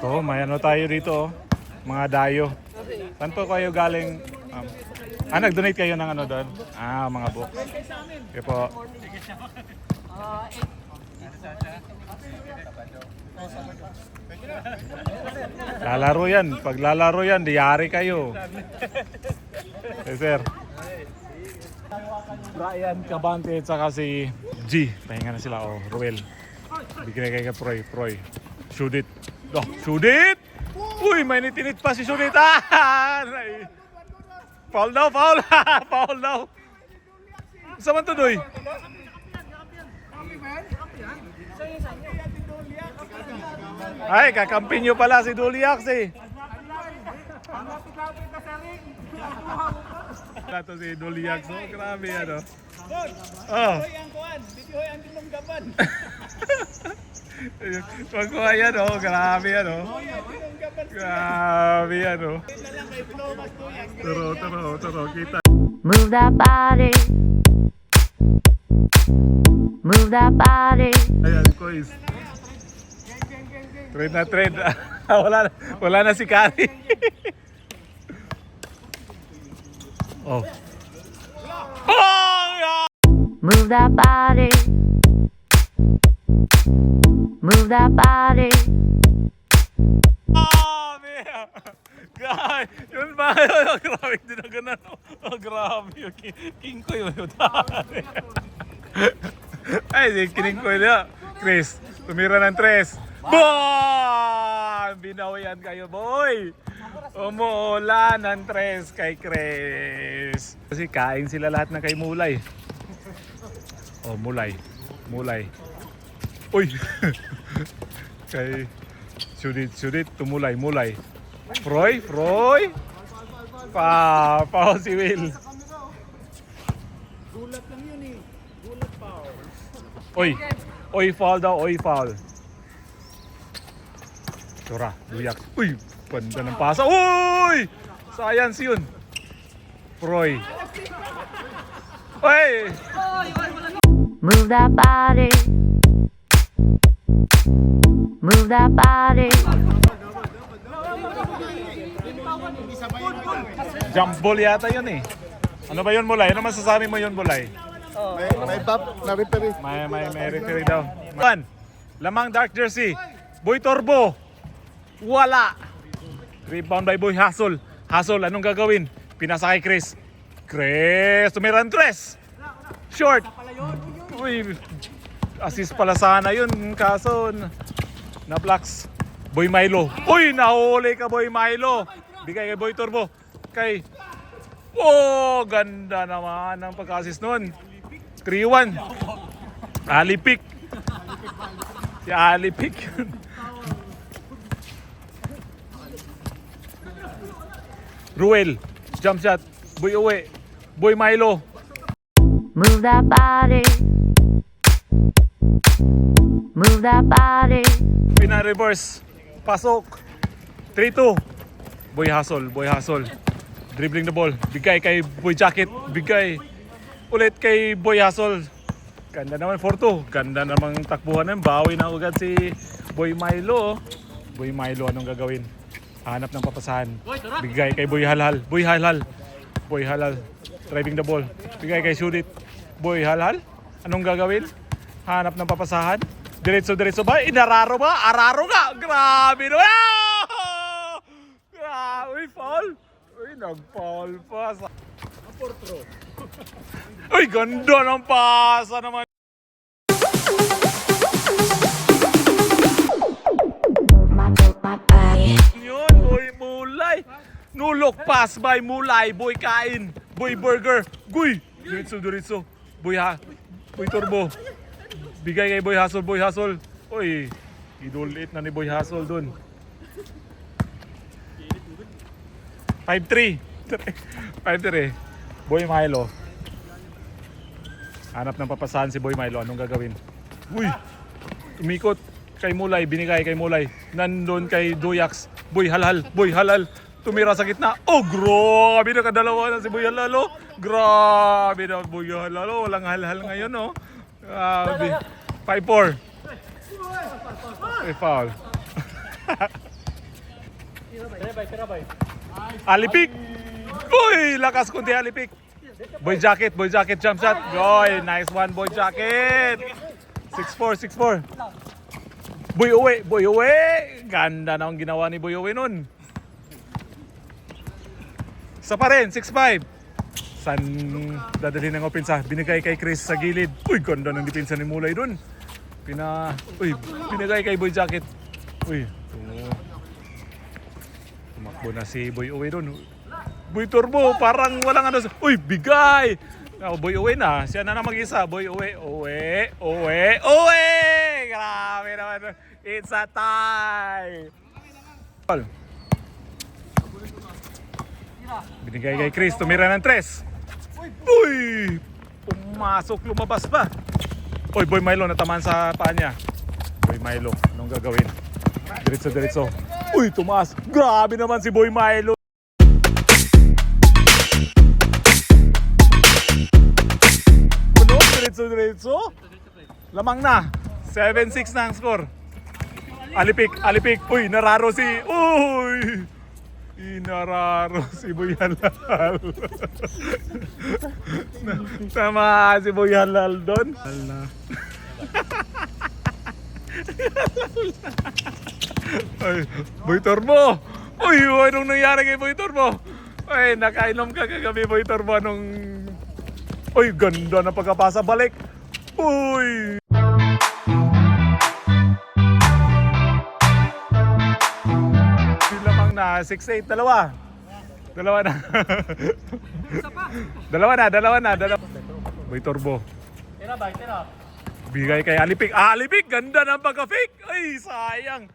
To, may ano tayo dito, oh. Mga dayo. Saan po kayo galing? Nag-donate kayo ng ano doon? Mga books. Okay po. Lalaro yan. Pag lalaro yan, diyari kayo. Yes, sir. Brian Cabante at saka si G. Pahinga na sila. Ruel. Bigyan kay Proy. Shoot it. Shoot it! Uy, may nitinit pa si Shoot it. Foul daw. Foul daw. Saan to, Doy? Ay, kakampi nyo pala si Duliax eh. Ito si Duliax, oh, grabe ano. Pagkuha yan, oh, grabe yan, oh. Grabe yan, oh. Turo, kita. Move that body. Move that body. Ayan, Kois. Trade na trade. wala na si Kari. Oh, yeah! Move that body. Move that body. Man! God! Yun ba? Grabe din na ganun. Grabe yun. King ko yun. Ay, si King ko yun. Chris, tumira ng 3. Boom! Binawian kayo, boy! Umuulan ng 3 kay Chris. Kasi kain sila lahat ng kay Mulay. Mulay. Uy! Kay Sudit, tumulay. Froy! Pao si Will. Gulat lang yun eh. Gulat pa. Oy, foul daw, foul. Tura, Duyak. Uy, ganda ng pasa. Uy! Science yun. Froy. Uy! Move that body. Move that body. Jump ball yata yun eh. Ano ba yun, Mulay? Ano masasabi mo yun, Mulay? May pop na referee. May referee daw. Lamang dark jersey. Boy Torbo. Wala. Rebound by Boy Hassel. Anong gagawin? Pinasa kay Chris. Tumiran 3. Short. Uy, assist pala sana yun. Kaso, na-blocks. Boy Milo. Uy, nahuli ka, Boy Milo. Bigay kay Boy Torbo. Ganda naman ang pagka-assist nun. 3-1. Alipik. Si Alipik. Ruel. Jump shot. Boy uwi. Boy Milo. Move that body. Move that body. Pina-reverse. Pasok. 3-2. Boy Hassel. Dribbling the ball. Bigay kay Boy Jacket. Bigay. Ulit kay Boy Hassel. Ganda naman 4-2. Ganda namang takbuhan na. Bawi na agad si Boy Milo. Boy Milo, anong gagawin? Hanap ng papasahan. Bigay kay Boy Halhal. Driving the ball. Bigay kay Shudit. Boy Halhal. Anong gagawin? Hanap ng papasahan. Diretso ba? Inararo ba? Araro ka! Grabe no! Uy, foul! Uy, nag-foul pa. Uy, ganda ng pasa naman. Yun, Boy Mulay. Nulok pass by Mulay. Boy Kain. Boy Burger. Guy! Diretso. Boy Turbo. Bigay kay Boy Hassel. Uy, idulit na ni Boy Hassel dun. 5-3. Boy Milo. Hanap ng papasahan si Boy Milo. Anong gagawin? Uy! Umikot kay Mulay. Binigay kay Mulay. Nandun kay Duyax. Boy Halal. Tumira sa gitna. Grabe na kadalawa na si Boy Halal. Grabe na Boy Halal. Walang halhal ngayon, oh. Grabe. 5-4. Foul. Alipik! Uy! Lakas kundi Alipik! Boy Jacket jump shot. Boy, nice one Boy Jacket. 6'4", 6'4". Boy uwi. Ganda na ang ginawa ni Boy uwi nun. Isa pa rin, 6'5". San dadalhin ng opensa? Binigay kay Chris sa gilid. Uy, ganda ng depensa ni Mulay dun. Binigay kay Boy Jacket. Uy, tumakbo na si Boy uwi dun. Boy Turbo, parang walang ano. Uy, bigay! Boy uwi na. Siya na mag-isa. Boy uwi. Grabe naman. It's a tie! Binigay kay Chris. Tumira ng 3. Uy! Pumasok. Lumabas pa. Uy, Boy Milo. Natamaan sa paa niya. Boy Milo. Anong gagawin? Diretso. Uy, tumaas. Grabe naman si Boy Milo. Diretso. Lamang na. 7-6 na ang score. Alipik. Uy, nararo si Boy Halal. Tama si Boy Halal doon. Ay, Boy Turbo. Uy, anong nangyari kay Boy Turbo? Ay, nakainom ka kagabi Boy Turbo. Uy, ganda na pagkapasa balik. Uy! Lamang na, 6-8, dalawa na. Dalawa na. Boy Turbo. Tira. Bigay kay Alipik. Alipik, ganda ng pagka-fake. Ay, sayang.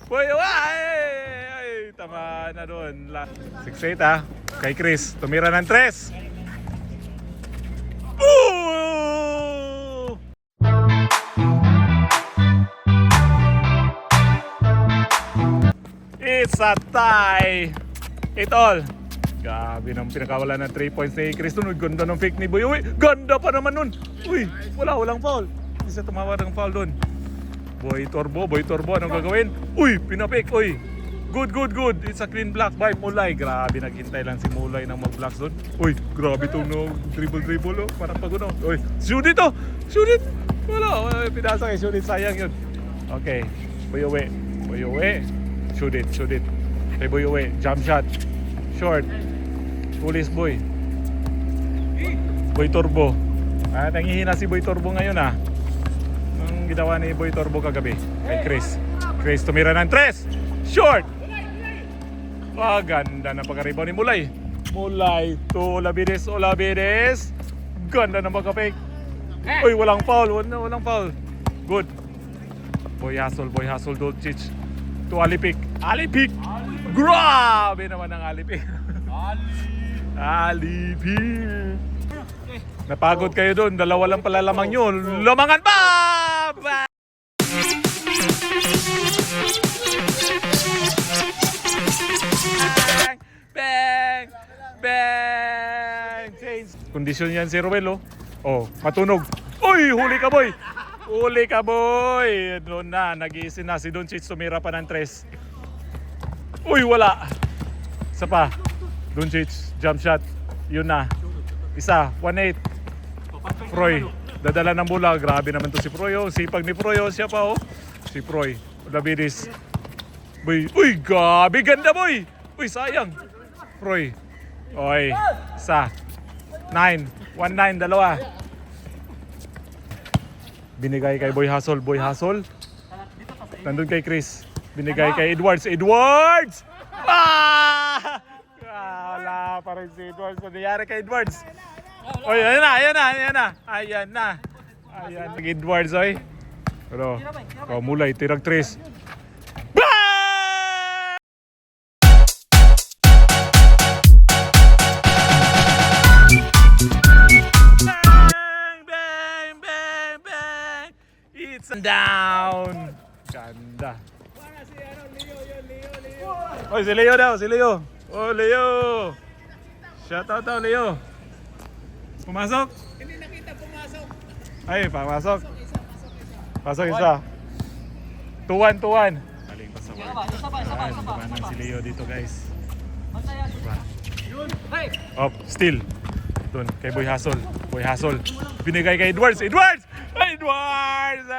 Boy, ay, tama na doon. 6-8 kay Chris. Tumira ng 3. It's a tie. It all. Grabe nang pinakawala ng 3 points ni Chris. Ganda ng fake ni Boy. Uy, ganda pa naman nun. Uy, walang foul. Hindi siya tumawa ng foul dun. Boy Turbo, anong gagawin? Uy, pinapik, uy. Good. It's a clean block by Mulay. Grabe, naghintay lang si Mulay nang mag-blocks doon. Uy, grabe itong dribble, oh. Parang paguno. Uy, shoot it. Wala, pinasa kay shoot it. Sayang yun. Okay, Boy uwi. Shoot it. Kay Boy uwi, jump shot. Short. Pulis Boy. Boy Turbo. Nangihina si Boy Turbo ngayon ginawa ni Boy Turbo kagabi kay Chris. Chris tumira ng 3. Short! Ganda ng pagka-rebound ni Mulay to Olavides. Ganda ng pagka-fake. Uy, walang foul. Good. Boy hustle, Dolcic to Alipik. Grabe naman ang Alipik. Alipik. Napagod kayo doon. Dalawa lang pala lamang yun. Lamangan pa! Bang! Change. Kondisyon yan si Ruel, matunog. Uy, huli ka boy! Doon na, nag-iisin na si Doncic. Tumira pa ng 3. Uy, wala. Isa pa. Doncic, jump shot. Yun na. Isa, 1-8. Froy, dadala ng bola. Grabe naman to si Froy. Sipag ni Froy. Siya pa. Si Froy. Olavides. Boy. Uy, gabi. Ganda boy. Uy, sayang. Froy. Oy. Isa. 9. 1-9. Dalawa. Binigay kay Boy Hustle. Nandun kay Chris. Binigay kay Edwards. Wala pa rin si Edwards. Nangyari kay Edwards. Oy, ayan na. Edwards, oy. Pero, Mulay, tirag 3. Bang! It's down. Ganda. Oy, si Leo daw, Oh, Leo. Shout out daw, Leo. Pumasok? Hindi nakita pumasok. Ay, pasok. Pasok isa. 2-1. galing pa sa work. Ayan, tumanang si Leo dito guys. Diba? Up, still. Doon, kay Boy Hassel. Boy Hassel. Binigay kay Edwards. Edwards! Edwards!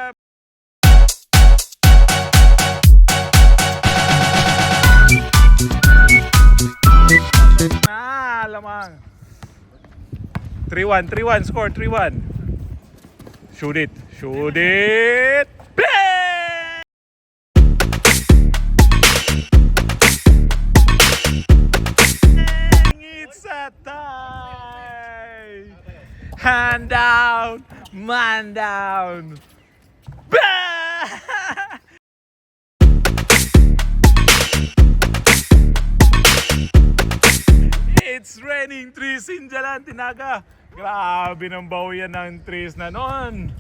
Lamang. 3-1, 3-1, score 3-1. Shoot it. Shoot it. Bang! It's a tie. Hand down, man down. Bang! It's raining trees in Jalan Tinaga. Grabe ng bawian ng trees na noon.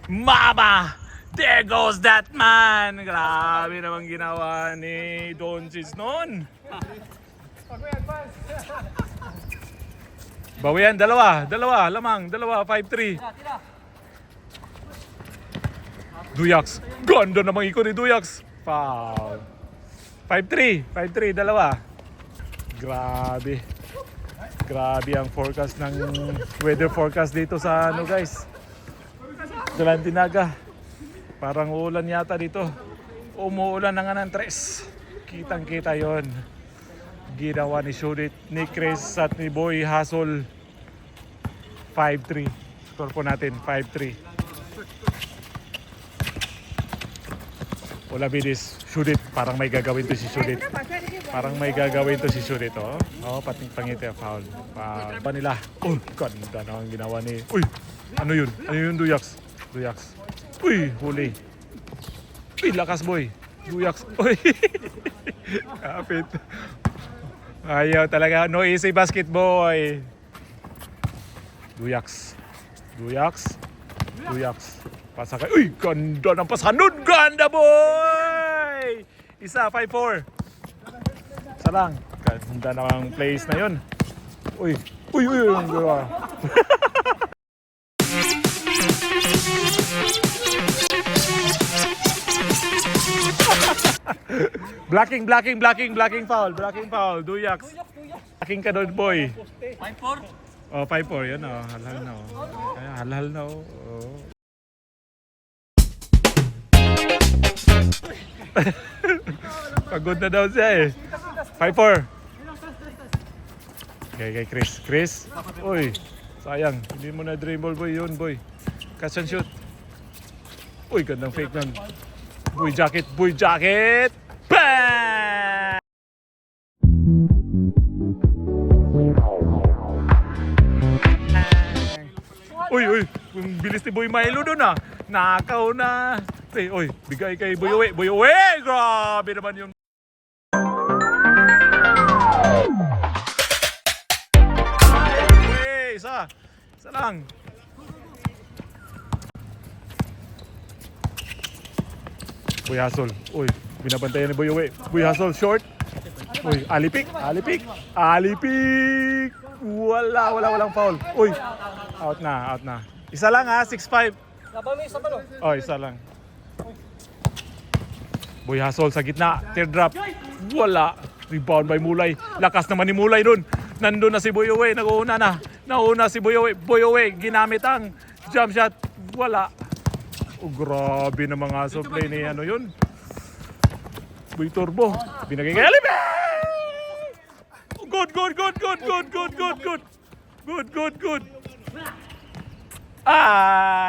Mama! There goes that man! Grabe naman ginawa ni Doncic noon. Bawian, dalawa, lamang, 5-3. Duyaks. Ganda namang ikot ni Duyaks. Foul. 5-3, dalawa. Grabe. Grabe ang forecast ng weather forecast dito sa ano guys. Jalan Tinaga. Parang uulan yata dito. Umuulan na nga ng tres. Kitang-kita yon. Ginawa ni Shudit, ni Chris at ni Boy Hassel. 5-3. Score po natin 5-3. Wala bidis. Shudit. Parang may gagawin to si Shudit. Parang may gagawin to si Shudit. Oh, pating pangiti. Foul. Foul pa nila. Oh, ganda na ang ginawa ni... Uy! Ano yun? Ano yun, Duyaks? Duyaks. Uy! Huli. Uy! Lakas, boy. Duyaks. Uy! Kapit. Ayaw talaga. No easy basket, boy. Duyaks. Duyaks. Duyaks. Pasakay. Uy! Ganda ng pasanod! Ganda, boy! Isa, 5-4. Isa lang. Ganda namang place na yun. Uy! Uy! Uy! Uy! Blocking foul. Duyaks. Blocking ka doon, boy. 5-4? Oh, 5-4. Yan, oh. Halhal na, oh. Kaya, halhal na, oh. Pagod na daw siya, eh. 5-4. Kay Chris. Chris. Uy, sayang. Hindi mo na dribble, boy. Yun, boy. Catch and shoot. Uy, gandang fake nun. Boy jacket. Bang! Uy. Ang bilis ni Boy Milo doon, ah. Nakaw na. Uy, bigay kay Boy Uwe. Boy Uwe! Grabe naman yung... Isa lang. Boy Hassel. Uy, binabantayan ni Boy Uwe. Boy Hassel, short. Uy, alipik. Walang foul. Uy, out na. Isa lang, ha, 6-5. Oh, isa lang. Boy Hassel sa gitna, teardrop. Wala. Rebound by Mulay. Lakas naman ni Mulay doon. Nandun na si Boy Uwe, nag-uuna na. Nauna si Boy Uwe. Boy Uwe, ginamit ang jump shot. Wala. Oh, grabe na mga play ni ano yun. Boy Turbo. Binagay kay Alibe! Good.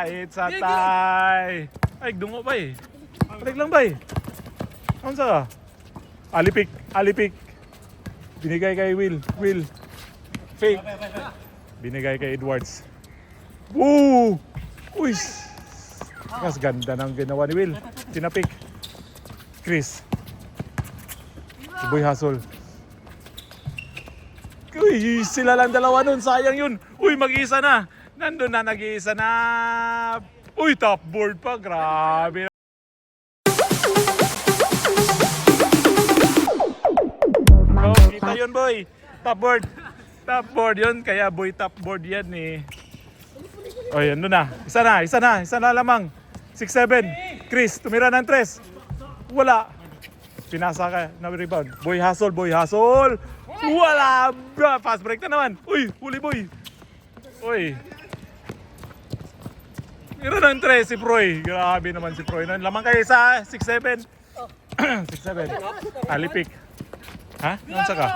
It's a tie. Ay, dungo ba eh. Balik lang ba eh. Ano sa? Alipik. Binigay kay Will. Fake. Binigay kay Edwards. Woo! Uy! Mas ganda ng ginawa ni Will. Tinapik. Chris. Si Boy Hassel. Uy, sila lang dalawa nun. Sayang yun. Uy, mag-iisa na. Nandun na, nag-iisa na. Uy, top board pa. Grabe. Oh, kita yun, boy. Top board yun. Kaya boy top board yan eh. O, yan na. Isa na lamang. 6-7. Chris, tumira ng 3. Wala. Pinasa ka na rebound. Boy hustle, boy hustle. Wala! Fast break na naman. Uy, huli boy. Uy. Meron ng 3 si Proy. Grabe naman si Proy. Lamang kayo sa 6'7". 6'7". Alipik. Ha? Nansa ka?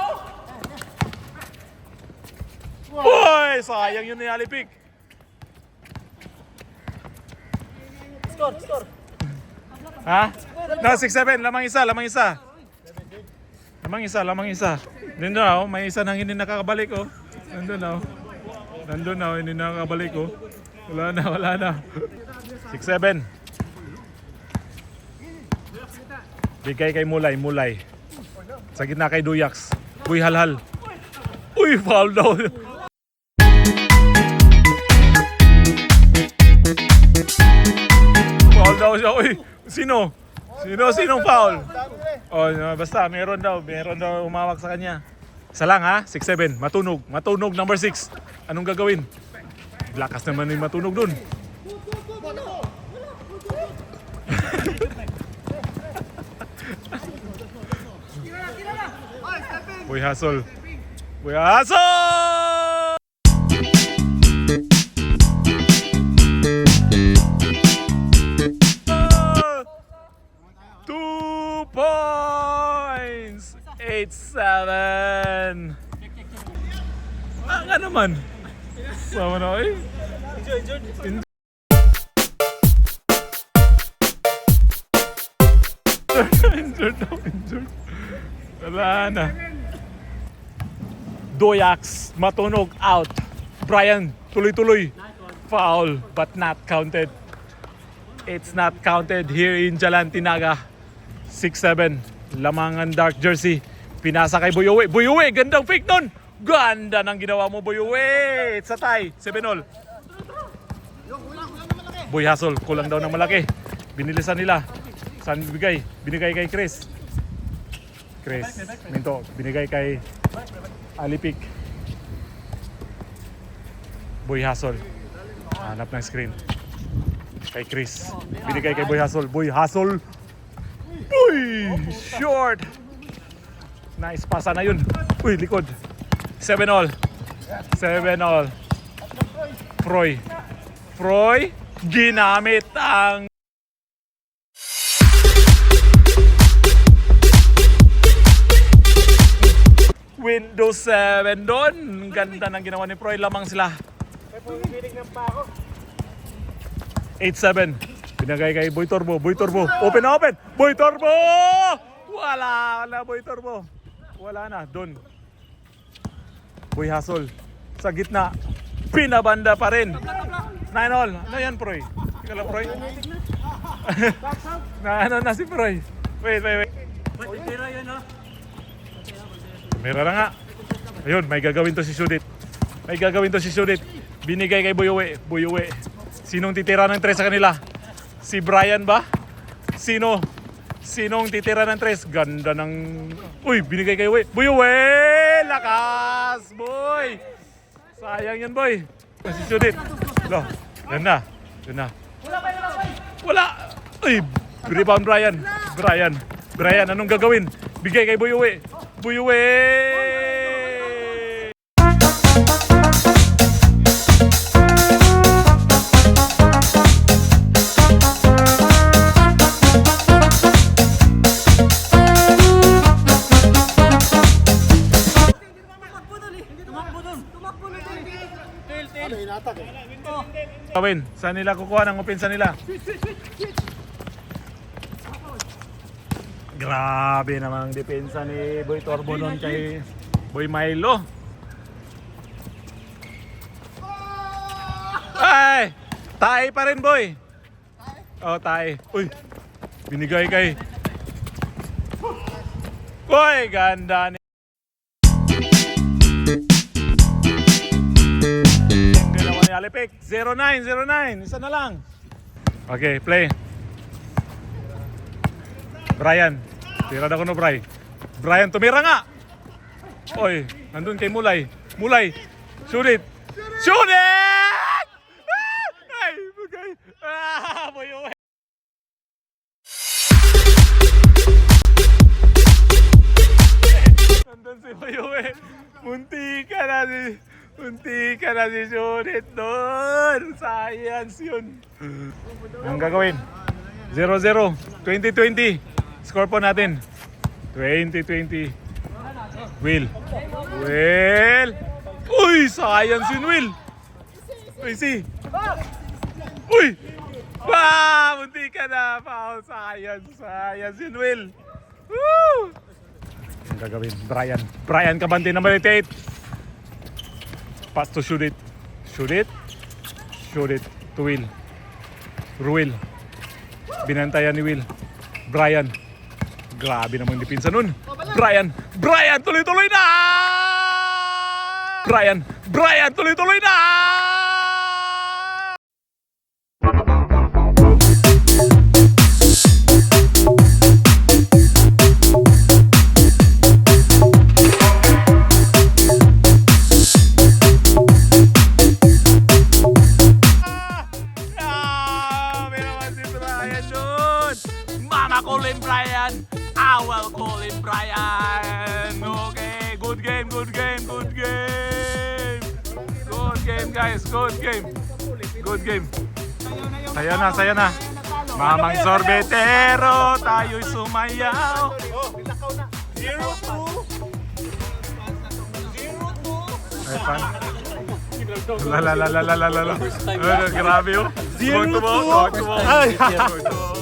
Uy! Sayang yun ni Alipik. Score. Ha? No, 6'7". Lamang isa. Lamang isa. Nandun na, oh. May isa nang hindi nakakabalik, oh. Nandun na, oh. Hindi nakakabalik, oh. Wala na. 6'7". Bigay kay Mulay. Sa gitna kay Duyax. Uy, halhal. Uy, foul daw. Foul daw siya. Uy, Sinong foul? Oh, basta meron daw umawak sa kanya. Isa lang ha, 6'7", matunog, number 6. Anong gagawin? Lakas naman yung matunog dun. Boy hustle. 2 points! 8-7. Nga naman. Sama na eh. Injured. Wala na. Duyax, matunog, out. Brian, tuloy-tuloy. Foul, but not counted. It's not counted here in Jalan Tinaga. 6'7", lamang ang dark jersey. Pinasa kay Boy Uwe, gandang fake nun. Ganda ng ginawa mo, Boy Uwe. It's a tie, 7-all. Boy hustle, kulang daw ng malaki. Binilisan nila. Saan bigay? Binigay kay Chris. Minto, binigay kay Alipik. Boy hustle. Hanap ng screen. Kay Chris. Binigay kay Boy hustle. Uy! Short! Nice pasa na yun. Uy, likod. 7-all. Proy, ginamit ang Windows 7 doon. Ganda ng ginawa ni Proy. Lamang sila. 8-7. Pinagay kay Boy Turbo. Open. Boy Turbo! Wala na, Boy Turbo. Wala na. Doon. Boy hustle. Sa gitna. Pinabanda pa rin. 9-all. Ano yan, Proy? Ikaw lang, Proy? na si Proy. Wait. Mera na nga. Ayun, may gagawin to si Sudit. Binigay kay Boy Uwe. Sinong titira ng 3 sa kanila? Si Brian ba? Sinong titira ng 3? Ganda ng... Uy, binigay kay Uwe. Boy Uwe! Lakas, boy! Sayang yan, boy. Si Sudit. Lo, yan na. Wala! Uy, rebound Brian, anong gagawin? Bigay kay Boy Uwe. Kawin, saan nila kukuha ng opensa nila? Grabe naman ang depensa ni Boy Turbo nun kay Boy Milo. Ay! Tae pa rin, boy. Oh, tae. Uy! Binigay kay... Uy! Ganda ni... Ginawa ni Alipik. 0-9. Isa na lang. Okay, play. Brian. Tira na ko no, Brian, tumira nga! Oy, nandun kay Mulay. Shoot it! Ay, bugay! Boy Uwe! Uy. Munti ka na si Junit doon. Science yun. Ang gagawin? 0-0. 2020. Score po natin. 2020. Will. Uy, science yun, Will. Uy, si. Uy. Munti ka na. Foul. Science yun, Will. Woo! Ang gagawin? Brian Kabante na malitate. Pass to shoot it. Shoot it to Will. Ruel. Binantayan ni Will. Brian. Grabe naman yung dipinsa nun. Brian, tuloy-tuloy na! Brian, tuloy-tuloy na! Mama call him Brian. I will call him Brian. Okay, good game guys, good game. Saya na. Mamang sorbetero, tayo'y sumayaw. 0-2. Ay, pan. La. Grabe yun. 0-2.